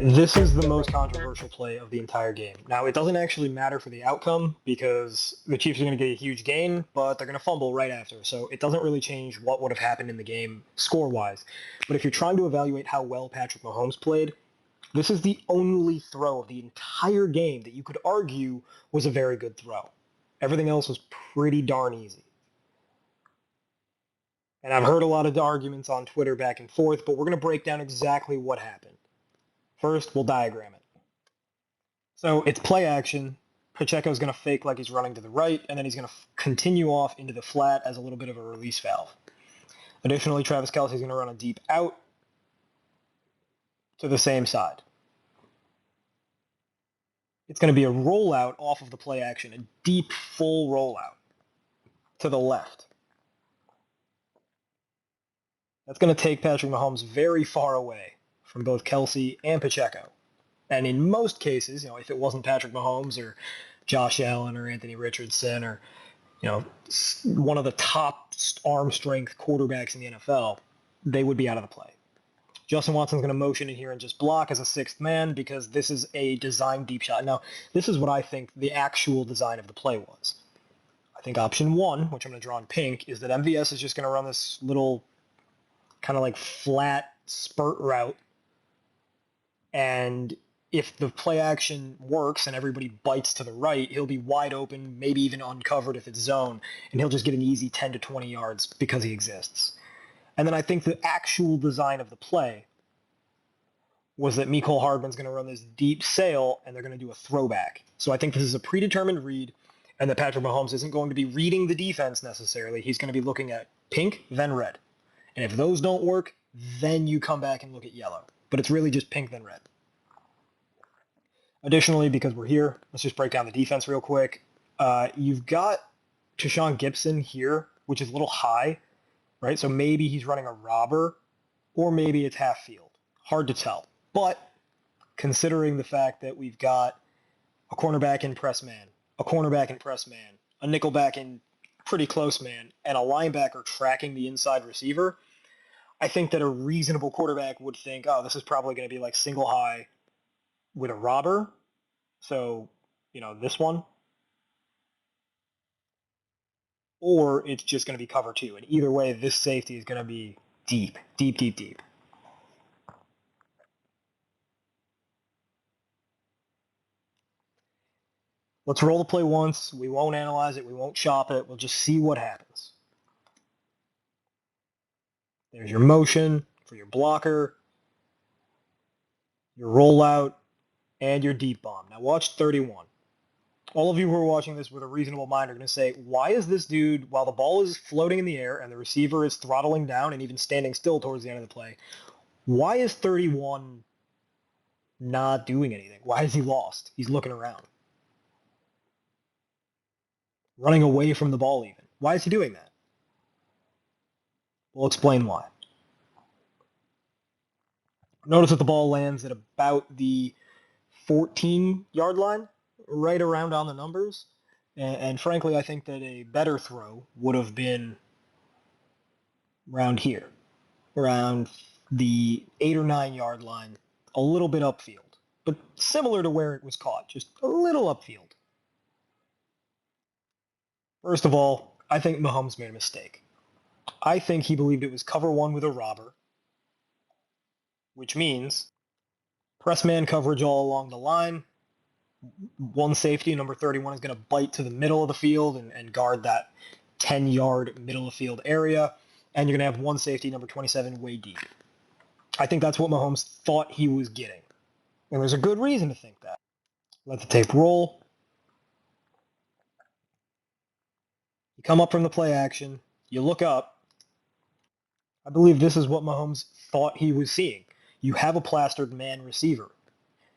This is the most controversial play of the entire game. Now, it doesn't actually matter for the outcome because the Chiefs are going to get a huge gain, but they're going to fumble right after. So it doesn't really change what would have happened in the game score-wise. But if you're trying to evaluate how well Patrick Mahomes played, this is the only throw of the entire game that you could argue was a very good throw. Everything else was pretty darn easy. And I've heard a lot of arguments on Twitter back and forth, but we're going to break down exactly what happened. First, we'll diagram it. So it's play action. Pacheco's going to fake like he's running to the right, and then he's going to continue off into the flat as a little bit of a release valve. Additionally, Travis Kelce's going to run a deep out to the same side. It's going to be a rollout off of the play action, a deep, full rollout to the left. That's going to take Patrick Mahomes very far away from both Kelce and Pacheco. And in most cases, if it wasn't Patrick Mahomes or Josh Allen or Anthony Richardson or, one of the top arm strength quarterbacks in the NFL, they would be out of the play. Justin Watson's going to motion in here and just block as a sixth man because this is a designed deep shot. Now, this is what I think the actual design of the play was. I think option one, which I'm going to draw in pink, is that MVS is just going to run this little kind of like flat spurt route. And if the play action works and everybody bites to the right, he'll be wide open, maybe even uncovered if it's zone, and he'll just get an easy 10 to 20 yards because he exists. And then I think the actual design of the play was that Mecole Hardman's going to run this deep sail, and they're going to do a throwback. So I think this is a predetermined read, and that Patrick Mahomes isn't going to be reading the defense necessarily. He's going to be looking at pink, then red. And if those don't work, then you come back and look at yellow. But it's really just pink, then red. Additionally, because we're here, let's just break down the defense real quick. You've got Tashaun Gipson here, which is a little high, right? So maybe he's running a robber, or maybe it's half field. Hard to tell. But considering the fact that we've got a cornerback in press man, a cornerback in press man, a nickelback in pretty close man, and a linebacker tracking the inside receiver, I think that a reasonable quarterback would think, oh, this is probably going to be like single high with a robber. So, this one. Or it's just going to be cover two. And either way, this safety is going to be deep, deep, deep, deep. Let's roll the play once. We won't analyze it. We won't chop it. We'll just see what happens. There's your motion for your blocker, your rollout, and your deep bomb. Now watch 31. All of you who are watching this with a reasonable mind are going to say, why is this dude, while the ball is floating in the air and the receiver is throttling down and even standing still towards the end of the play, why is 31 not doing anything? Why is he lost? He's looking around. Running away from the ball even. Why is he doing that? We'll explain why. Notice that the ball lands at about the 14-yard line, right around on the numbers. And frankly, I think that a better throw would have been around here, around the 8 or 9-yard line, a little bit upfield, but similar to where it was caught, just a little upfield. First of all, I think Mahomes made a mistake. I think he believed it was cover one with a robber, which means press man coverage all along the line. One safety, number 31, is going to bite to the middle of the field and guard that 10-yard middle of field area. And you're going to have one safety, number 27, way deep. I think that's what Mahomes thought he was getting. And there's a good reason to think that. Let the tape roll. You come up from the play action. You look up. I believe this is what Mahomes thought he was seeing. You have a plastered man receiver.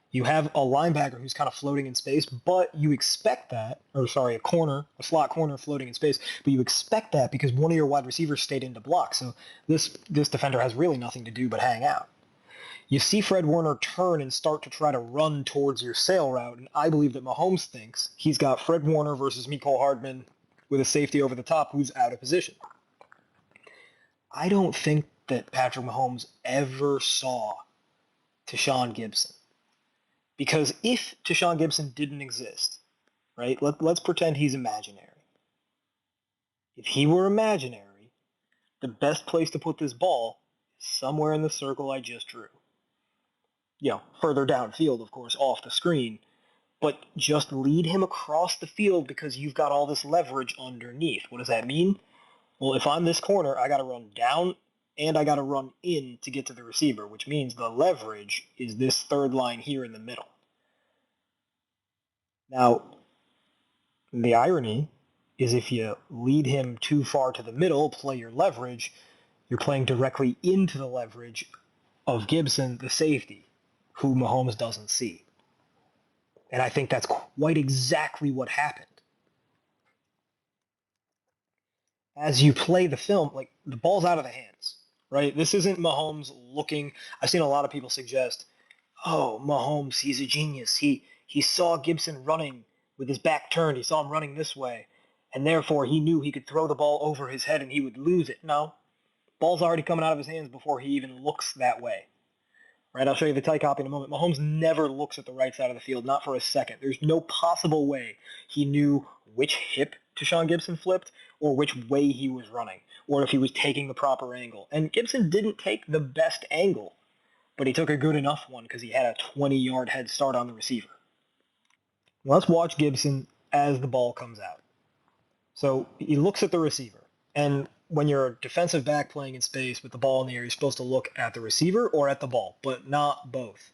You have a linebacker who's kind of floating in space, but you expect that, a slot corner floating in space, but you expect that because one of your wide receivers stayed in to block. So this defender has really nothing to do but hang out. You see Fred Warner turn and start to try to run towards your sail route, and I believe that Mahomes thinks he's got Fred Warner versus Mecole Hardman with a safety over the top who's out of position. I don't think that Patrick Mahomes ever saw Tashaun Gipson. Because if Tashaun Gipson didn't exist, right, let's pretend he's imaginary. If he were imaginary, the best place to put this ball is somewhere in the circle I just drew. Further downfield, of course, off the screen, but just lead him across the field because you've got all this leverage underneath. What does that mean? Well, if I'm this corner, I got to run down and I got to run in to get to the receiver, which means the leverage is this third line here in the middle. Now, the irony is if you lead him too far to the middle, play your leverage, you're playing directly into the leverage of Gipson, the safety, who Mahomes doesn't see. And I think that's quite exactly what happened. As you play the film, like the ball's out of the hands, right? This isn't Mahomes looking. I've seen a lot of people suggest, oh, Mahomes, he's a genius. He saw Gipson running with his back turned. He saw him running this way, and therefore he knew he could throw the ball over his head and he would lose it. No, ball's already coming out of his hands before he even looks that way. Right, I'll show you the tight copy in a moment. Mahomes never looks at the right side of the field, not for a second. There's no possible way he knew which hip Tashaun Gipson flipped or which way he was running or if he was taking the proper angle. And Gipson didn't take the best angle, but he took a good enough one because he had a 20-yard head start on the receiver. Let's watch Gipson as the ball comes out. So he looks at the receiver, and when you're a defensive back playing in space with the ball in the air, you're supposed to look at the receiver or at the ball, but not both.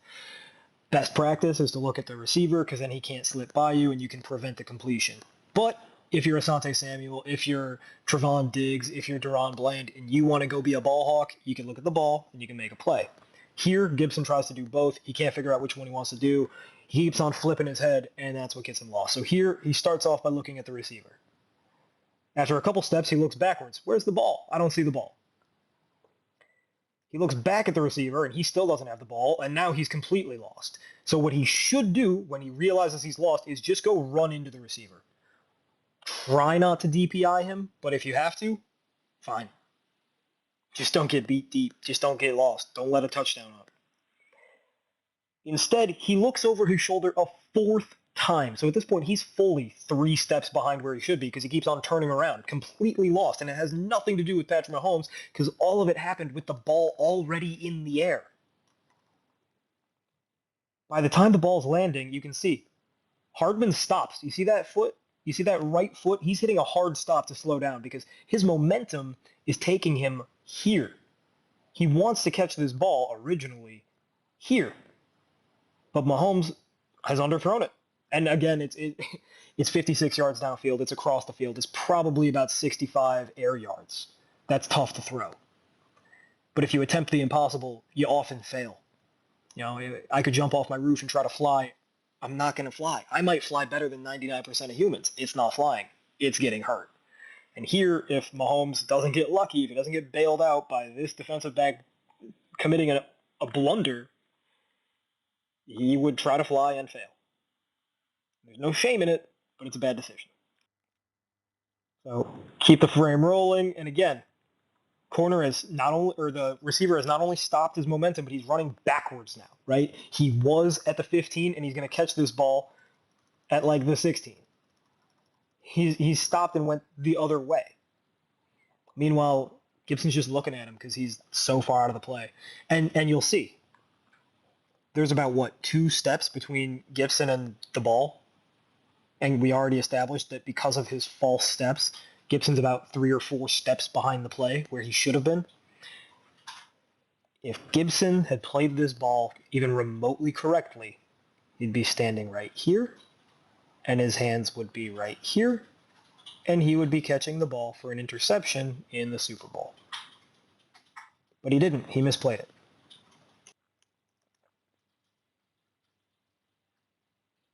Best practice is to look at the receiver because then he can't slip by you and you can prevent the completion. But if you're Asante Samuel, if you're Trevon Diggs, if you're Deron Bland, and you want to go be a ball hawk, you can look at the ball and you can make a play. Here, Gipson tries to do both. He can't figure out which one he wants to do. He keeps on flipping his head, and that's what gets him lost. So here, he starts off by looking at the receiver. After a couple steps, he looks backwards. Where's the ball? I don't see the ball. He looks back at the receiver, and he still doesn't have the ball, and now he's completely lost. So what he should do when he realizes he's lost is just go run into the receiver. Try not to DPI him, but if you have to, fine. Just don't get beat deep. Just don't get lost. Don't let a touchdown up. Instead, he looks over his shoulder a fourth time. So at this point, he's fully 3 steps behind where he should be because he keeps on turning around, completely lost. And it has nothing to do with Patrick Mahomes because all of it happened with the ball already in the air. By the time the ball's landing, you can see Hardman stops. You see that foot? You see that right foot? He's hitting a hard stop to slow down because his momentum is taking him here. He wants to catch this ball originally here. But Mahomes has underthrown it. And again, it's 56 yards downfield. It's across the field. It's probably about 65 air yards. That's tough to throw. But if you attempt the impossible, you often fail. I could jump off my roof and try to fly. I'm not going to fly. I might fly better than 99% of humans. It's not flying. It's getting hurt. And here, if Mahomes doesn't get lucky, if he doesn't get bailed out by this defensive back committing a blunder, he would try to fly and fail. There's no shame in it, but it's a bad decision. So keep the frame rolling, and again, the receiver has not only stopped his momentum, but he's running backwards now, right? He was at the 15, and he's going to catch this ball at like the 16. He's stopped and went the other way. Meanwhile, Gipson's just looking at him because he's so far out of the play. And you'll see, there's about, 2 steps between Gipson and the ball? And we already established that because of his false steps, Gipson's about 3 or 4 steps behind the play where he should have been. If Gipson had played this ball even remotely correctly, he'd be standing right here, and his hands would be right here, and he would be catching the ball for an interception in the Super Bowl. But he didn't. He misplayed it.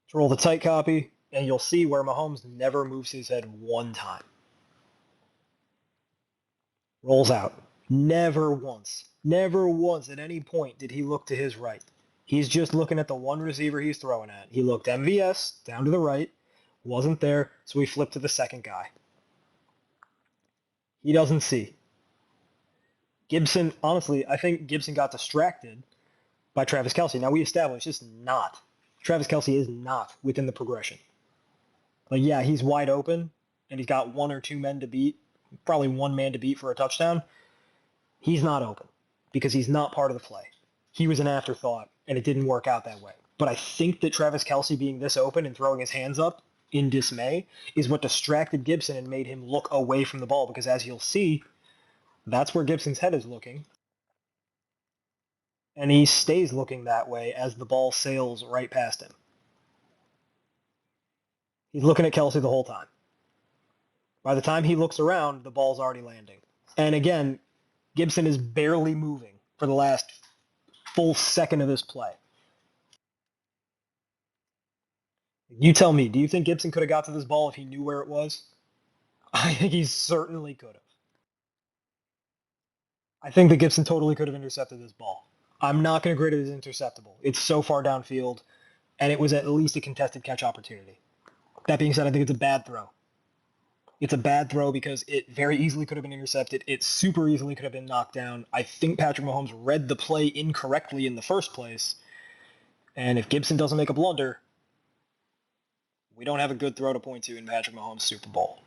Let's roll the tight copy, and you'll see where Mahomes never moves his head one time. Rolls out. Never once at any point did he look to his right. He's just looking at the one receiver he's throwing at. He looked MVS, down to the right, wasn't there, so he flipped to the second guy. He doesn't see. Gipson, honestly, I think Gipson got distracted by Travis Kelce. Now, we established this is not. Travis Kelce is not within the progression. Like, yeah, he's wide open, and he's got one or two men to beat, probably one man to beat for a touchdown. He's not open because he's not part of the play. He was an afterthought, and it didn't work out that way. But I think that Travis Kelce being this open and throwing his hands up in dismay is what distracted Gipson and made him look away from the ball because, as you'll see, that's where Gibson's head is looking. And he stays looking that way as the ball sails right past him. He's looking at Kelce the whole time. By the time he looks around, the ball's already landing. And again, Gipson is barely moving for the last full second of this play. You tell me, do you think Gipson could have got to this ball if he knew where it was? I think he certainly could have. I think that Gipson totally could have intercepted this ball. I'm not going to grade it as interceptable. It's so far downfield, and it was at least a contested catch opportunity. That being said, I think it's a bad throw. It's a bad throw because it very easily could have been intercepted. It super easily could have been knocked down. I think Patrick Mahomes read the play incorrectly in the first place. And if Gipson doesn't make a blunder, we don't have a good throw to point to in Patrick Mahomes' Super Bowl.